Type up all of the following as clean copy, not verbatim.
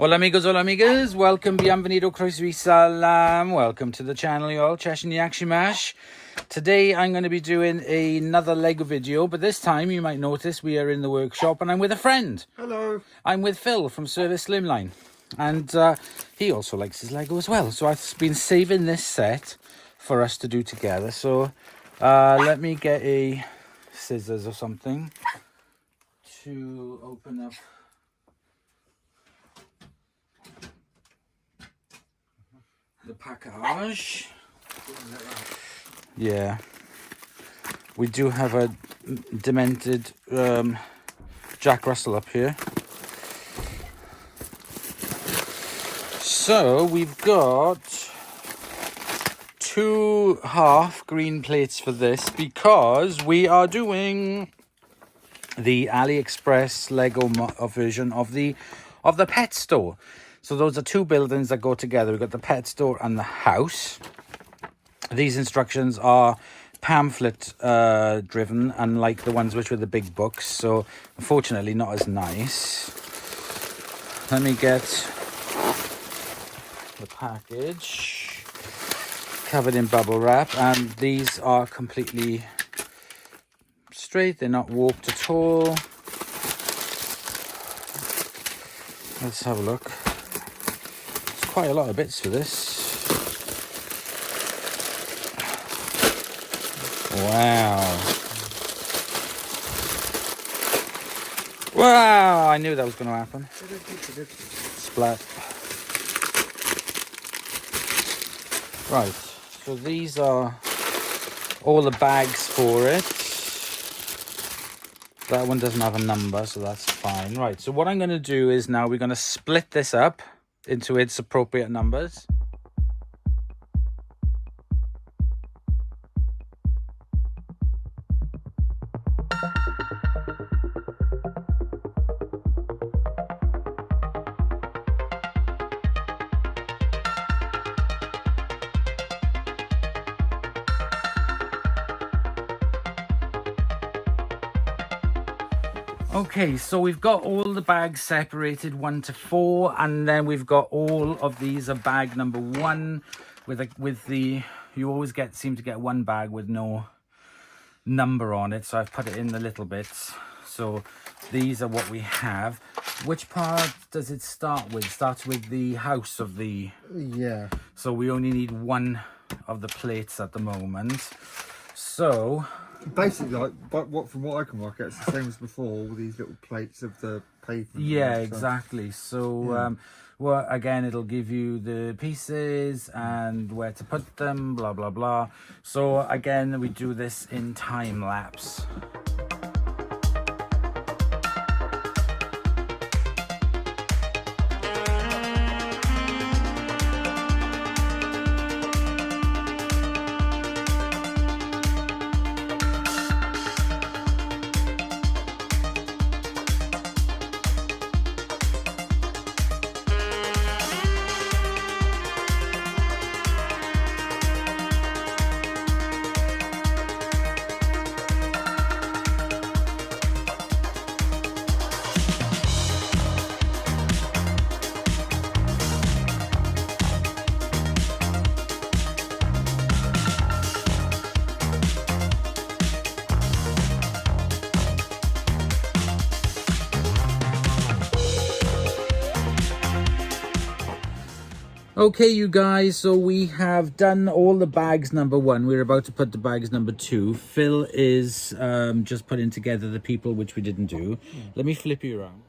Hola amigos, hola amigas, welcome, bienvenido, croeso salam, welcome to the channel y'all, Cheshin Yakshimash. Today I'm going to be doing another Lego video, but this time you might notice we are in the workshop and I'm with a friend. Hello. I'm with Phil from Servisslimline, and he also likes his Lego as well, so I've been saving this set for us to do together. So let me get a scissors or something to open up the package. Yeah, we do have a demented Jack Russell up here. So we've got 2 half green plates for this because we are doing the AliExpress Lego version of the pet store. So those are 2 buildings that go together. We've got the pet store and the house. These instructions are pamphlet driven, unlike the ones which were the big books. So unfortunately not as nice. Let me get the package covered in bubble wrap, and these are completely straight. They're not warped at all. Let's have a look. Quite a lot of bits for this. Wow. Wow, I knew that was going to happen. Splat. Right, so these are all the bags for it. That one doesn't have a number, so that's fine. Right, so what I'm going to do is now we're going to split this up into its appropriate numbers. Okay, so we've got all the bags separated 1 to 4, and then we've got all of these are bag number 1 with the you always seem to get one bag with no number on it, so I've put it in the little bits. So these are what we have. Which part does it start with? Starts with the house of the... Yeah. So we only need 1 of the plates at the moment. So basically, like, from what I can work out, it's the same as before. All these little plates of the pavement. Yeah, exactly. So, yeah. Well, again, it'll give you the pieces and where to put them, blah blah blah. So again, we do this in time lapse. Okay, you guys, so we have done all the bags number 1. We're about to put the bags number 2. Phil is just putting together the people, which we didn't do. Let me flip you around.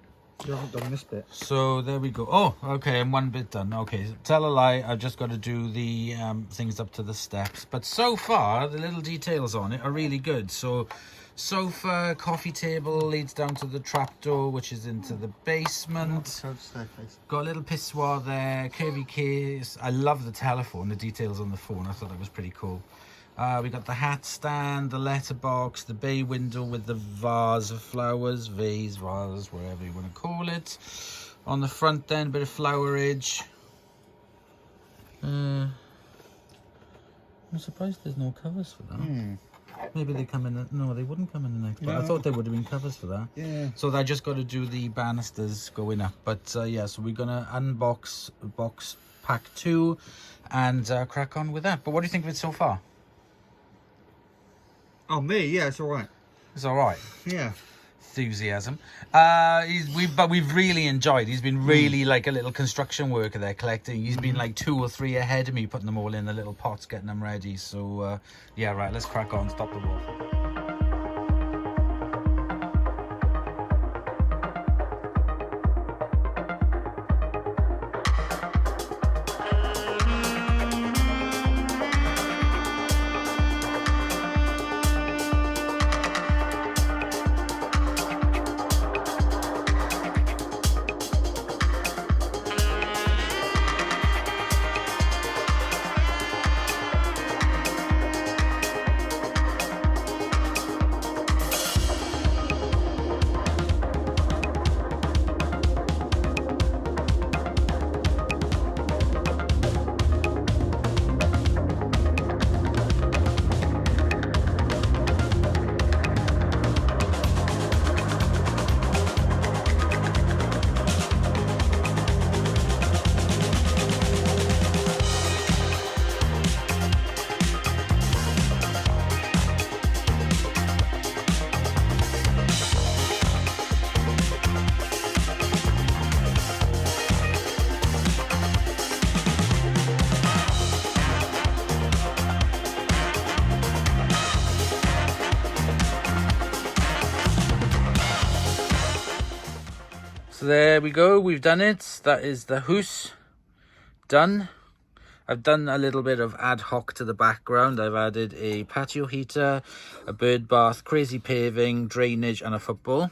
You haven't done this bit. So there we go. Oh, okay, and 1 bit done. Okay, tell a lie, I've just got to do the things up to the steps. But so far, the little details on it are really good. So sofa, coffee table leads down to the trapdoor, which is into the basement. Got a little pissoir there, curvy case. I love the telephone, the details on the phone. I thought that was pretty cool. We got the hat stand, the letterbox, the bay window with the vase of flowers, vase, whatever you want to call it. On the front then, a bit of flowerage. I'm surprised there's no covers for that. Maybe they come in. No, they wouldn't come in the next part. I No. thought there would have been covers for that. Yeah. So I just got to do the banisters going up. But yeah, so we're gonna unbox box pack 2 and crack on with that. But what do you think of it so far? Oh, me? Yeah, it's all right. It's all right. Yeah. Enthusiasm. But we've really enjoyed. He's been really like a little construction worker there collecting. He's been like 2 or 3 ahead of me, putting them all in the little pots, getting them ready. So yeah, right, let's crack on. Stop the wolf. So there we go, we've done it. That is the house done. I've done a little bit of ad hoc to the background. I've added a patio heater, a bird bath, crazy paving, drainage and a football.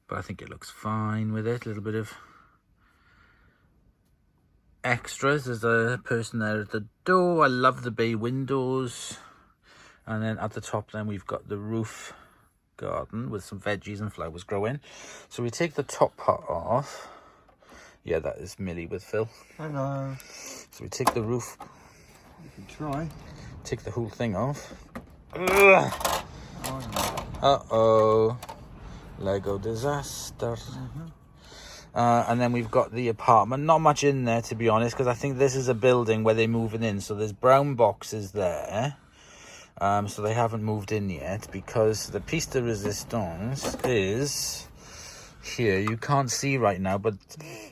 But I think it looks fine with it. A little bit of extras. There's a person there at the door. I love the bay windows. And then at the top then we've got the roof garden with some veggies and flowers growing. So we take the top part off. Yeah, that is Millie with Phil. Hello. So we take the roof. You can try. Take the whole thing off. Ugh. Uh-oh. Lego disaster. And then we've got the apartment. Not much in there, to be honest, because I think this is a building where they're moving in. So there's brown boxes there. So they haven't moved in yet because the piece de resistance is here. You can't see right now, but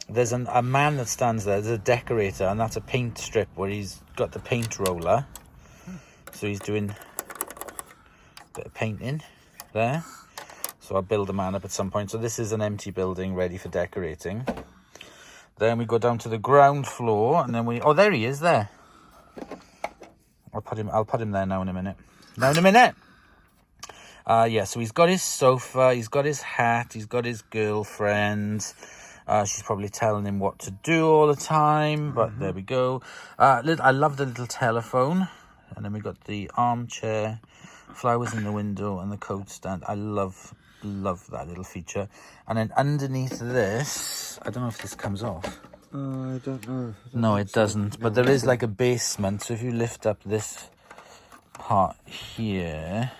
there's a man that stands there. There's a decorator, and that's a paint strip where he's got the paint roller. So he's doing a bit of painting there. So I'll build a man up at some point. So this is an empty building ready for decorating. Then we go down to the ground floor, and then oh, there he is there. I'll put him there now in a minute. Yeah, so he's got his sofa, he's got his hat, he's got his girlfriend. She's probably telling him what to do all the time, but there we go. I love the little telephone. And then we got the armchair, flowers in the window, and the coat stand. I love that little feature. And then underneath this, I don't know if this comes off. I don't know. No, it doesn't. But there is like a basement. So if you lift up this part here,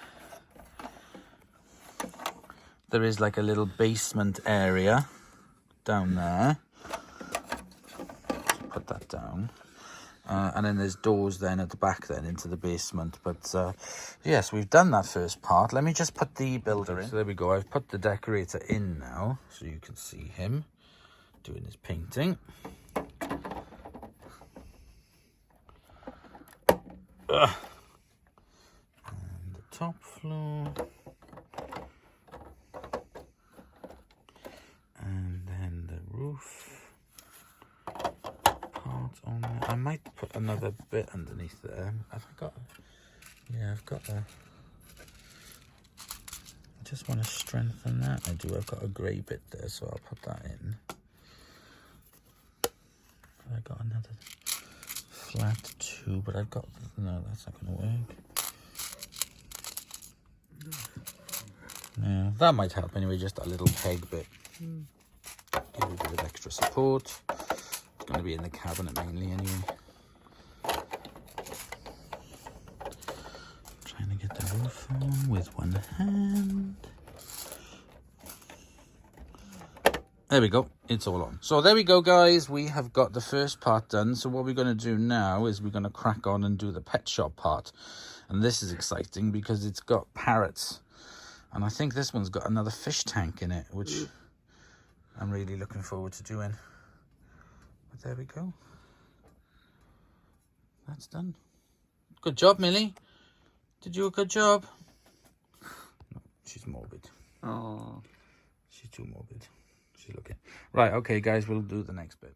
there is like a little basement area down there. Put that down. And then there's doors then at the back then into the basement. But yes, we've done that first part. Let me just put the builder in. So there we go. I've put the decorator in now so you can see him doing his painting. And the top floor. And then the roof part on there. I might put another bit underneath there. Have I got? Yeah, I've got a. I just want to strengthen that. I do. I've got a grey bit there, so I'll put that in. I got another flat 2, but I've got no. That's not going to work. Yeah, that might help anyway. Just a little peg bit. Give it a bit of extra support. It's going to be in the cabinet mainly anyway. Trying to get on with one hand. There we go, it's all on. So there we go, guys, we have got the first part done. So what we're going to do now is we're going to crack on and do the pet shop part. And this is exciting because it's got parrots. And I think this one's got another fish tank in it, which I'm really looking forward to doing. But there we go. That's done. Good job, Millie. Did you do a good job? No, she's morbid. Oh, She's too morbid. She's looking. Right, okay, guys, we'll do the next bit.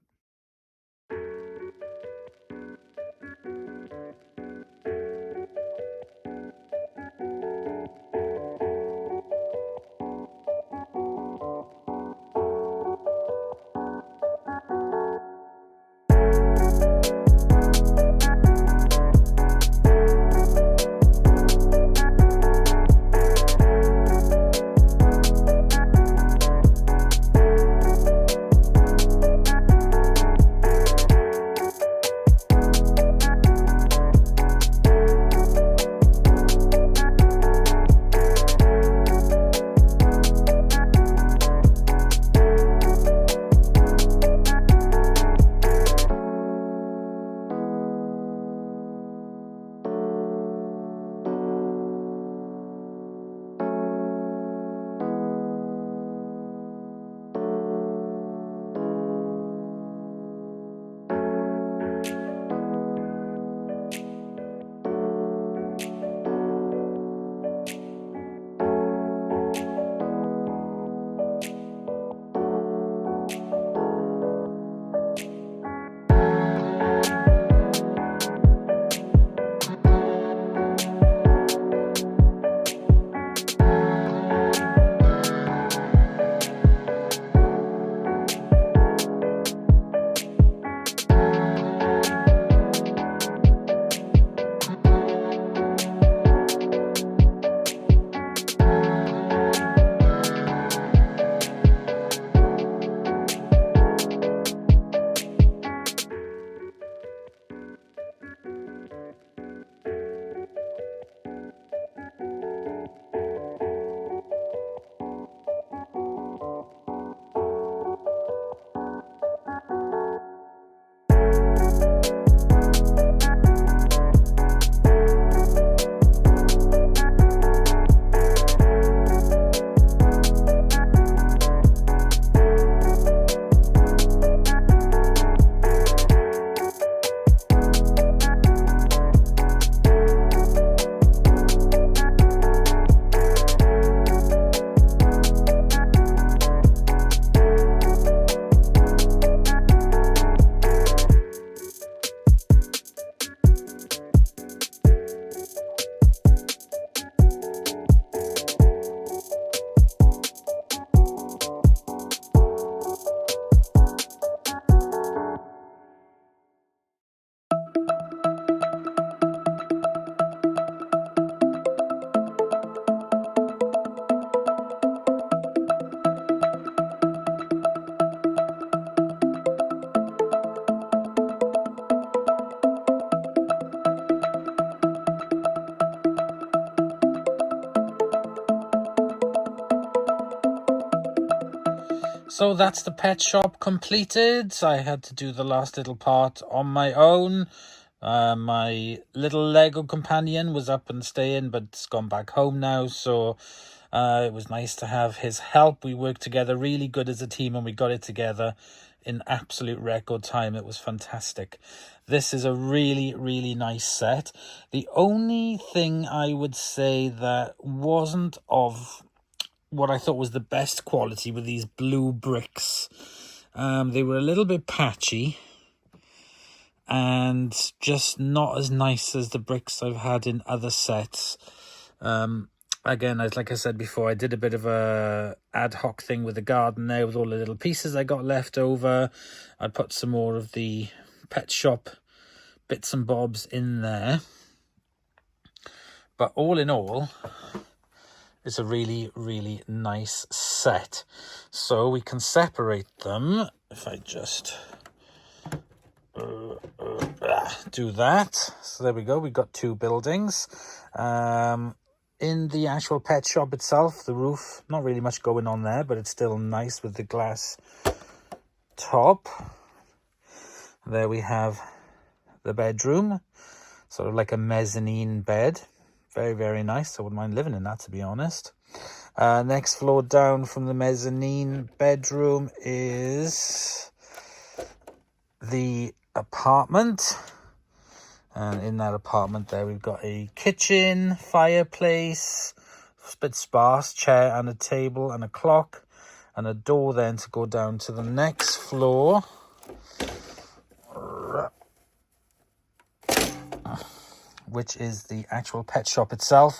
So that's the pet shop completed. I had to do the last little part on my own. My little Lego companion was up and staying, but it's gone back home now. So it was nice to have his help. We worked together really good as a team and we got it together in absolute record time. It was fantastic. This is a really, really nice set. The only thing I would say that wasn't of what I thought was the best quality were these blue bricks. They were a little bit patchy and just not as nice as the bricks I've had in other sets. Again, like I said before, I did a bit of a ad hoc thing with the garden there with all the little pieces I got left over. I put some more of the pet shop bits and bobs in there. But all in all, it's a really, really nice set. So we can separate them. If I just do that. So there we go. We've got two buildings. in the actual pet shop itself. The roof, not really much going on there, but it's still nice with the glass top. There we have the bedroom, sort of like a mezzanine bed. Very, very nice. I wouldn't mind living in that, to be honest. Next floor down from the mezzanine bedroom is the apartment. And in that apartment there, we've got a kitchen, fireplace, a bit sparse, chair and a table and a clock, and a door then to go down to the next floor, which is the actual pet shop itself.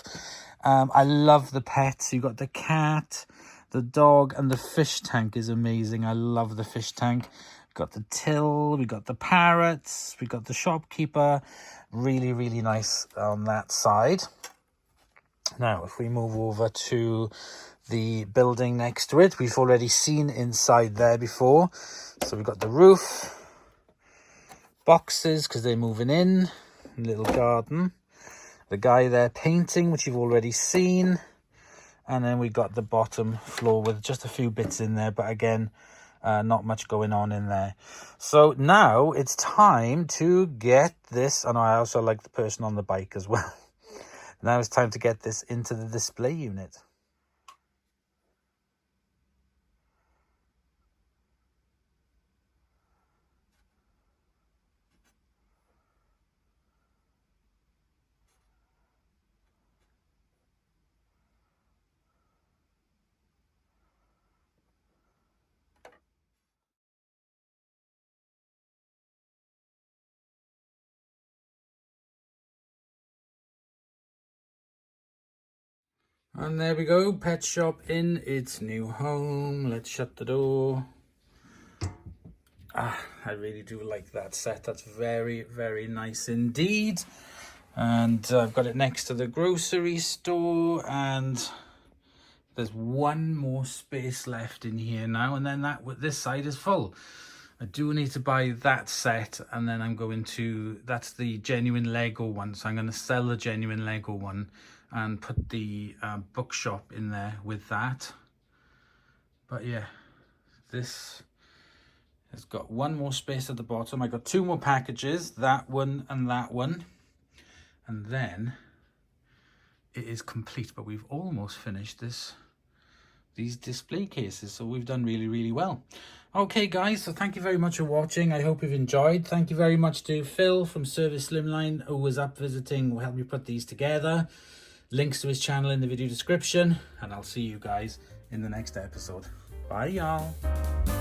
I love the pets. You've got the cat, the dog, and the fish tank is amazing. I love the fish tank. Got the till, we got the parrots, we got the shopkeeper. Really, really nice on that side. Now, if we move over to the building next to it, we've already seen inside there before. So we've got the roof, boxes because they're moving in, little garden. The guy there painting, which you've already seen. And then we got the bottom floor with just a few bits in there, but again, not much going on in there. So now it's time to get this, and I also like the person on the bike as well. Now it's time to get this into the display unit. And there we go, pet shop in its new home. Let's shut the door. I really do like that set. That's very, very nice indeed. And I've got it next to the grocery store, and there's one more space left in here now, and then this side is full. I do need to buy that set, and then I'm going to, that's the genuine Lego one, so I'm going to sell the genuine Lego one and put the bookshop in there with that. But yeah, this has got one more space at the bottom. I got two more packages, that one and that one, and then it is complete. But we've almost finished these display cases, so we've done really, really well. Okay guys, so thank you very much for watching. I hope you've enjoyed. Thank you very much to Phil from Servisslimline, who was up visiting, who helped me put these together. Links to his channel in the video description, and I'll see you guys in the next episode. Bye y'all.